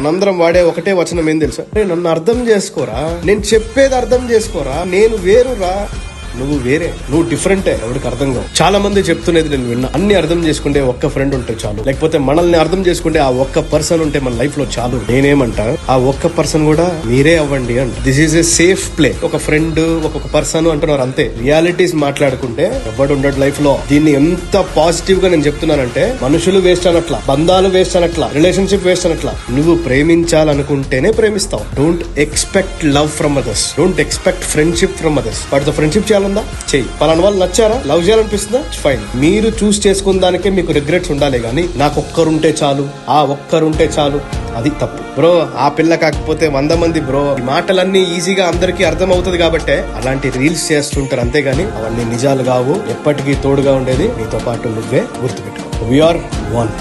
మనందరం వాడే ఒకటే వచనం ఏం తెలుసా? నన్ను అర్థం చేసుకోరా, నేను చెప్పేది అర్థం చేసుకోరా, నేను వేరురా, నువ్వు వేరే, నువ్వు డిఫరెంటే, ఎవరికి అర్థం కావు. చాలా మంది చెప్తున్నది నేను విన్నా, అన్ని అర్థం చేసుకుంటే ఒక్క ఫ్రెండ్ ఉంటే చాలు, లేకపోతే మనల్ని అర్థం చేసుకుంటే ఆ ఒక్క పర్సన్ ఉంటే మన లైఫ్ లో చాలు. నేనేమంటా, ఆ ఒక్క పర్సన్ కూడా మీరే అవ్వండి అంట. This is a safe play. ఒక ఫ్రెండ్, ఒక్కొక్క పర్సన్ అంటున్నారు అంతే. రియాలిటీస్ మాట్లాడుకుంటే ఎవడు ఉండడు లైఫ్ లో. దీన్ని ఎంత పాజిటివ్ గా నేను చెప్తున్నానంటే, మనుషులు వేస్ట్ అనట్లా, బంధాలు వేస్ట్ అనట్లా, రిలేషన్షిప్ వేస్ట్ అనట్లా. నువ్వు ప్రేమించాలనుకుంటేనే ప్రేమిస్తావు. Don't expect love from others, don't expect friendship from others. వాటితో ఫ్రెండ్షిప్ ఉందా? చెయ్యి. పలానా వాళ్ళు నచ్చారా, లవ్ చేయాలనిపిస్తుందా, ఫైన్. మీరు చూస్ చేసుకున్న దానికే మీకు రిగ్రెట్స్ ఉండాలి గానీ నాకు ఒక్కరుంటే చాలు, ఆ ఒక్కరుంటే చాలు, అది తప్పు బ్రో. ఆ పిల్ల కాకపోతే 100 మంది బ్రో. ఈ మాటలన్నీ ఈజీగా అందరికీ అర్థం అవుతుంది కాబట్టే అలాంటి రీల్స్ చేస్తుంటారు, అంతేగాని అవన్నీ నిజాలు కావు. ఎప్పటికీ తోడుగా ఉండేది నీతో పాటు నువ్వే. గుర్తుపెట్టుకో, వీఆర్ వన్.